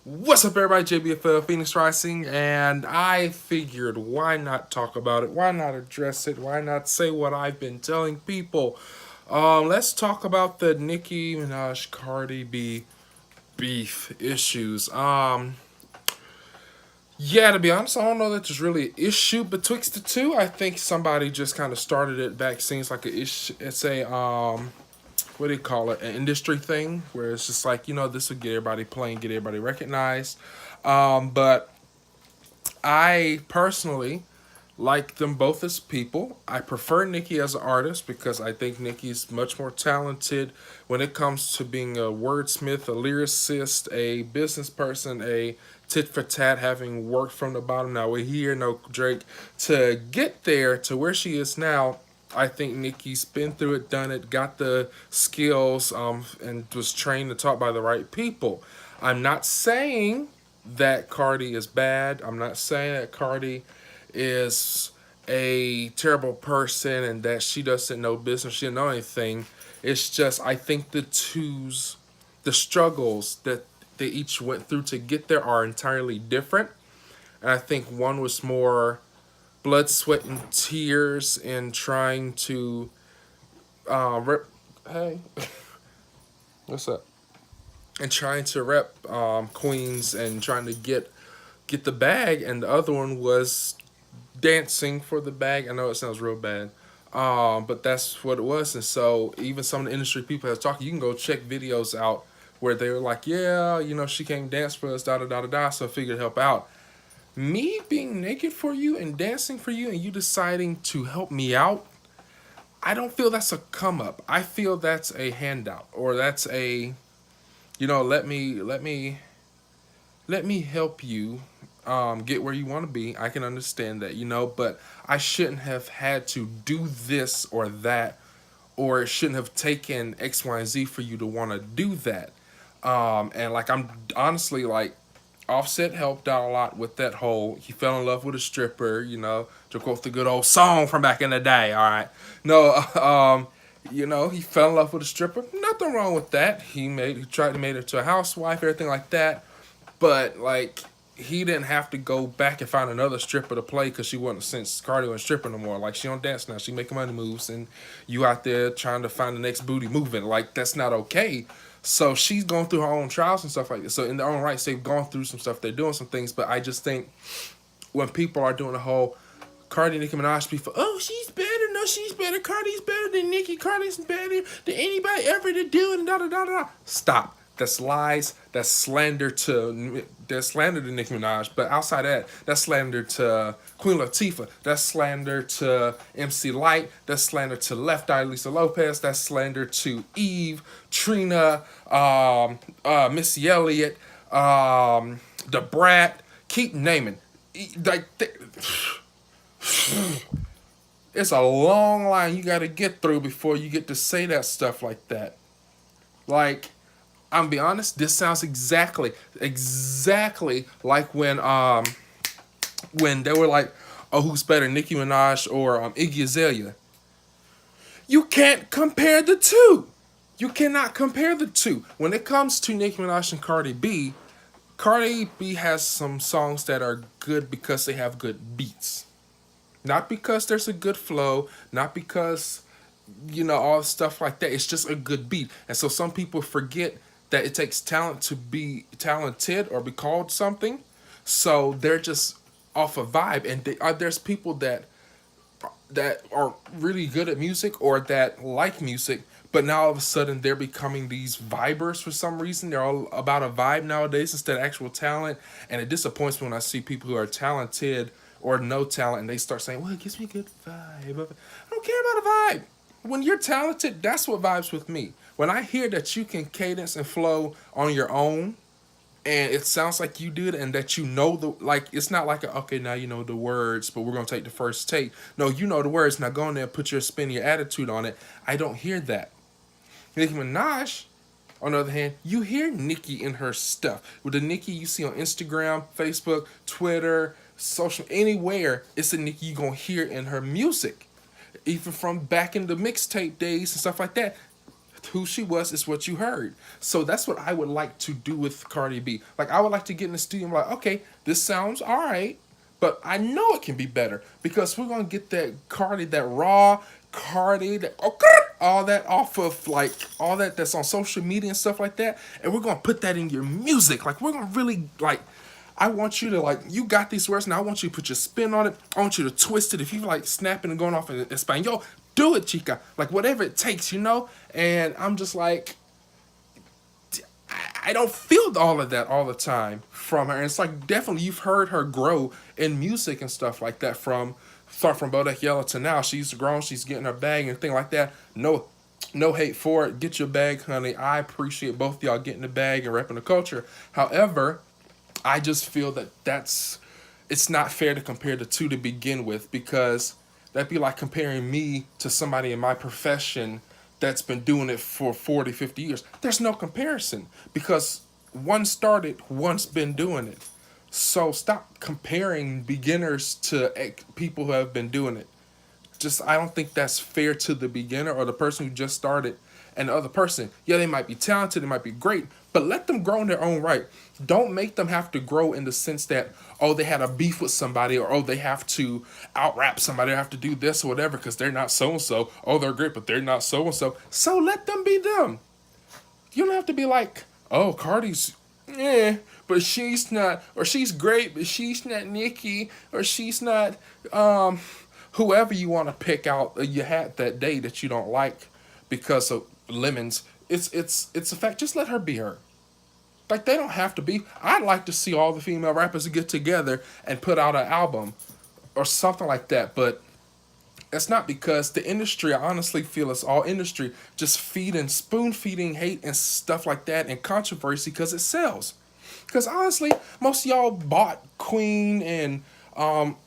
What's up, everybody? JBFL ElPhoenixRising, and I figured why not talk about it? Why not address it? Why not say what I've been telling people? Let's talk about the Nicki Minaj Cardi B beef issues. Yeah, to be honest, I don't know that there's really an issue betwixt the two. I think somebody just kind of started it back. Seems like a issue. It's a what do you call it? An industry thing where it's just like, this will get everybody playing, get everybody recognized. But I personally like them both as people. I prefer Nicki as an artist because I think Nicki's much more talented when it comes to being a wordsmith, a lyricist, a business person, a tit for tat, having worked from the bottom. Now we're here, no Drake, to get there to where she is now. I think Nicki's been through it, done it, got the skills, and was trained and taught by the right people. I'm not saying that Cardi is bad. I'm not saying that Cardi is a terrible person and that she doesn't know business, she doesn't know anything. It's just I think the struggles that they each went through to get there are entirely different. And I think one was more blood, sweat, and tears in trying to hey, what's up? And trying to rep Queens and trying to get the bag, and the other one was dancing for the bag. I know it sounds real bad, but that's what it was. And so even some of the industry people have talked. You can go check videos out where they were like, yeah, she came dance for us, da da da da da. So I figured to help out. Me being naked for you and dancing for you, and you deciding to help me out, I don't feel that's a come up. I feel that's a handout, or that's a, let me help you get where you want to be. I can understand that, but I shouldn't have had to do this or that, or it shouldn't have taken X, Y, and Z for you to want to do that. And like, I'm honestly like, Offset helped out a lot with that whole, he fell in love with a stripper, to quote the good old song from back in the day, all right? No, he fell in love with a stripper. Nothing wrong with that. He tried to make her to a housewife, everything like that. But, like, he didn't have to go back and find another stripper to play because she wasn't, since Cardi wasn't stripping no more. Like, she don't dance now. She making money moves, and you out there trying to find the next booty movement. Like, that's not okay. So she's going through her own trials and stuff like this. So in their own rights, they've gone through some stuff. They're doing some things. But I just think when people are doing the whole Cardi and Nicki Minaj beef, oh, she's better. No, she's better. Cardi's better than Nicki. Cardi's better than anybody ever to do. And da da da da. Stop. That's lies. That's slander to Nicki Minaj. But outside of that, that's slander to Queen Latifah. That's slander to MC Light. That's slander to Left Eye Lisa Lopez. That's slander to Eve, Trina, Missy Elliott, the Brat. Keep naming. Like, it's a long line you got to get through before you get to say that stuff like that. Like, I'm gonna be honest, this sounds exactly like when they were like, oh, who's better, Nicki Minaj or Iggy Azalea? You can't compare the two. You cannot compare the two. When it comes to Nicki Minaj and Cardi B has some songs that are good because they have good beats. Not because there's a good flow, not because, all stuff like that. It's just a good beat. And so some people forget that it takes talent to be talented or be called something. So they're just off a vibe. And there's people that are really good at music or that like music, but now all of a sudden they're becoming these vibers for some reason. They're all about a vibe nowadays instead of actual talent. And it disappoints me when I see people who are talented or no talent and they start saying, well, it gives me a good vibe. I don't care about a vibe. When you're talented, that's what vibes with me. When I hear that you can cadence and flow on your own, and it sounds like you did, and that it's not like okay, now you know the words, but we're gonna take the first take. No, you know the words. Now go in there and put your spin, your attitude on it. I don't hear that. Nicki Minaj, on the other hand, you hear Nicki in her stuff. With the Nicki you see on Instagram, Facebook, Twitter, social, anywhere, it's the Nicki you gonna hear in her music. Even from back in the mixtape days and stuff like that, who she was is what you heard. So that's what I would like to do with Cardi B. Like, I would like to get in the studio and be like, okay, this sounds all right, but I know it can be better because we're gonna get that Cardi, that raw Cardi, that all that off of like all that that's on social media and stuff like that, and we're gonna put that in your music. Like, we're gonna really like. I want you to like, you got these words now. I want you to put your spin on it. I want you to twist it. If you like snapping and going off in Espanol, do it, chica. Like, whatever it takes, you know. And I'm just like, I don't feel all of that all the time from her. And it's like, definitely you've heard her grow in music and stuff like that start from Bodak Yellow to now. She's grown, she's getting her bag and thing like that. No hate for it. Get your bag, honey. I appreciate both of y'all getting the bag and repping the culture. However, I just feel that it's not fair to compare the two to begin with, because that'd be like comparing me to somebody in my profession that's been doing it for 40, 50 years. There's no comparison because one started, one's been doing it. So stop comparing beginners to people who have been doing it. Just, I don't think that's fair to the beginner or the person who just started and the other person. Yeah, they might be talented, they might be great, but let them grow in their own right. Don't make them have to grow in the sense that, oh, they had a beef with somebody, or oh, they have to out rap somebody, or have to do this or whatever because they're not so and so. Oh, they're great, but they're not so and so. So let them be them. You don't have to be like, oh, Cardi's, but she's not, or she's great, but she's not Nicki, or she's not whoever you want to pick out you had that day that you don't like because of lemons. It's a fact. Just let her be her. Like, they don't have to be. I'd like to see all the female rappers get together and put out an album or something like that, but it's not, because the industry, I honestly feel it's all industry just spoon feeding hate and stuff like that and controversy because it sells. Because honestly, most of y'all bought Queen and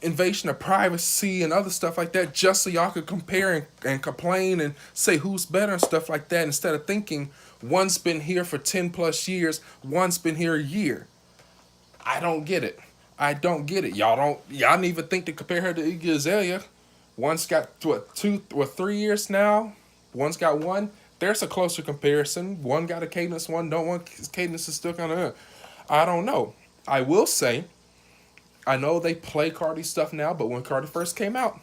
Invasion of Privacy and other stuff like that just so y'all could compare and complain and say who's better and stuff like that, instead of thinking one's been here for 10 plus years, one's been here a year. I don't get it. I don't get it. Y'all don't even think to compare her to Iggy Azalea. One's got, what, 2 or 3 years now? One's got 1. There's a closer comparison. One got a cadence, one don't. One cadence is still kind of, I don't know. I will say, I know they play Cardi stuff now, but when Cardi first came out,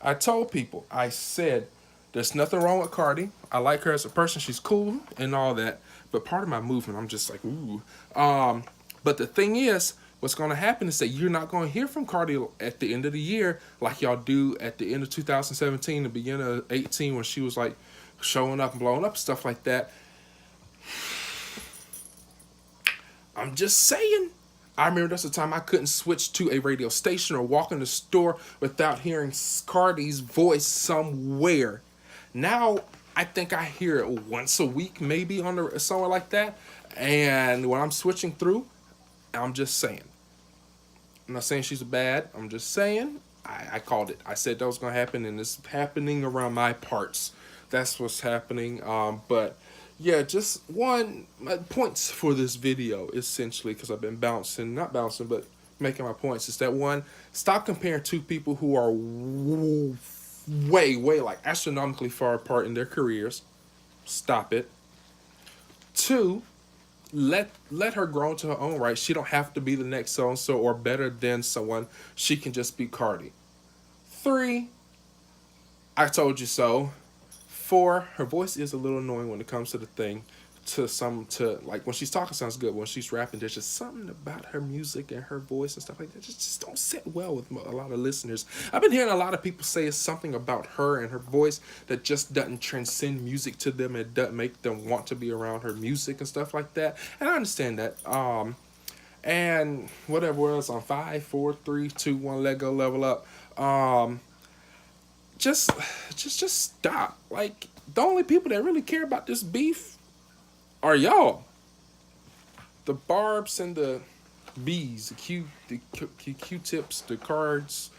I told people, I said, there's nothing wrong with Cardi. I like her as a person. She's cool and all that. But part of my movement, I'm just like, ooh. But the thing is, what's going to happen is that you're not going to hear from Cardi at the end of the year like y'all do at the end of 2017, the beginning of 18, when she was like showing up and blowing up, stuff like that. I'm just saying. I remember that's the time I couldn't switch to a radio station or walk in the store without hearing Cardi's voice somewhere. Now, I think I hear it once a week, maybe on somewhere like that. And when I'm switching through, I'm just saying. I'm not saying she's bad. I'm just saying I called it. I said that was going to happen, and it's happening around my parts. That's what's happening. But yeah, just my points for this video, essentially, because I've been not bouncing, but making my points, is that, one, stop comparing two people who are way, like astronomically far apart in their careers. Stop it. 2, let her grow into her own right. She don't have to be the next so-and-so or better than someone. She can just be Cardi. 3, I told you so. 4, her voice is a little annoying when it comes to the thing. Like, when she's talking sounds good. When she's rapping, there's just something about her music and her voice and stuff like that just don't sit well with a lot of listeners. I've been hearing a lot of people say it's something about her and her voice that just doesn't transcend music to them. It doesn't make them want to be around her music and stuff like that. And I understand that. And whatever else on 5, 4, 3, 2, 1, let go, level up. Just stop. Like, the only people that really care about this beef are y'all. The Barbs and the B's, the Q-tips, the cards,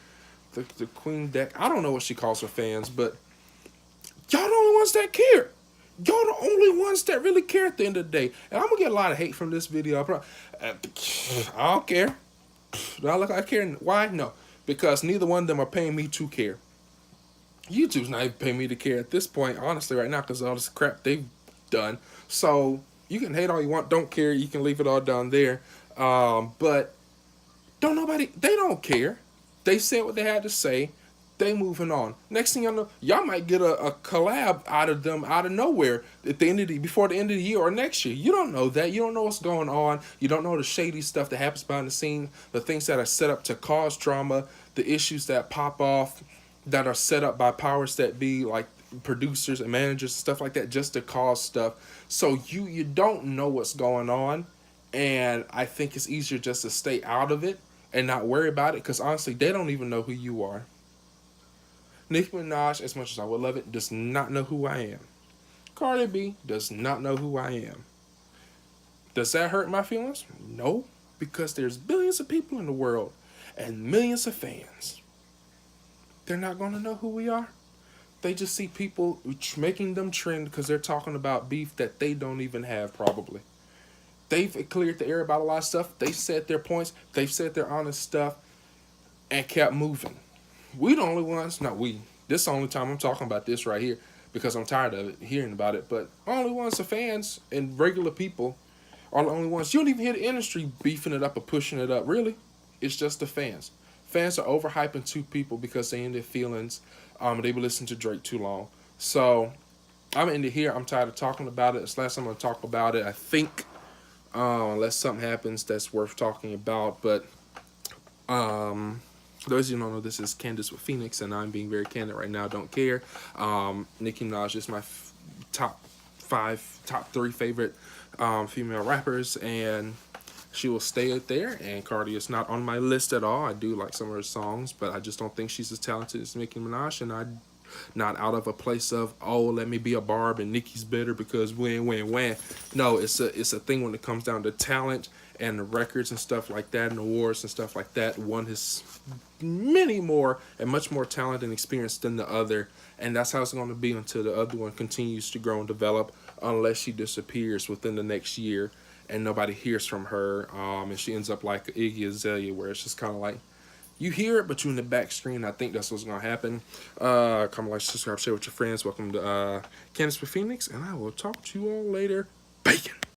the Queen deck. I don't know what she calls her fans, but y'all the only ones that care. Y'all the only ones that really care at the end of the day. And I'm gonna get a lot of hate from this video. I don't care. Do I look like I care? Why? No. Because neither one of them are paying me to care. YouTube's not even paying me to care at this point, honestly, right now, because all this crap they've done. So you can hate all you want, don't care. You can leave it all down there. But don't nobody, they don't care. They said what they had to say. They moving on. Next thing y'all know, y'all might get a collab out of them out of nowhere at the end of the before the end of the year or next year. You don't know that. You don't know what's going on. You don't know the shady stuff that happens behind the scene, the things that are set up to cause drama, the issues that pop off that are set up by powers that be, like producers and managers and stuff like that, just to cause stuff. So you don't know what's going on, and I think it's easier just to stay out of it and not worry about it, because honestly, they don't even know who you are. Nicki Minaj, as much as I would love it, does not know who I am. Cardi B does not know who I am. Does that hurt my feelings? No, because there's billions of people in the world and millions of fans. They're not going to know who we are. They just see people making them trend because they're talking about beef that they don't even have, probably. They've cleared the air about a lot of stuff. They've said their points. They've said their honest stuff and kept moving. We the only ones, not we. This is the only time I'm talking about this right here because I'm tired of it, hearing about it. But only ones, the fans and regular people, are the only ones. You don't even hear the industry beefing it up or pushing it up. Really, it's just the fans. Fans are overhyping two people because they in their feelings. They've been listening to Drake too long. So I'm into here. I'm tired of talking about it. It's last time I'm gonna talk about it, I think, unless something happens that's worth talking about. But those of you who don't know, this is Candids with Phoenix, and I'm being very candid right now. Don't care. Nicki Minaj is my top three favorite female rappers, and she will stay out there. And Cardi is not on my list at all. I do like some of her songs, but I just don't think she's as talented as Nicki Minaj, and I not out of a place of, oh, let me be a Barb and Nicki's better because when. No, it's a thing when it comes down to talent and the records and stuff like that and awards and stuff like that. One has many more and much more talent and experience than the other, and that's how it's going to be until the other one continues to grow and develop, unless she disappears within the next year and nobody hears from her, and she ends up like Iggy Azalea, where it's just kind of like, you hear it, but you in the back screen. I think that's what's going to happen. Comment, like, subscribe, share with your friends. Welcome to Candids with Phoenix, and I will talk to you all later. Bacon.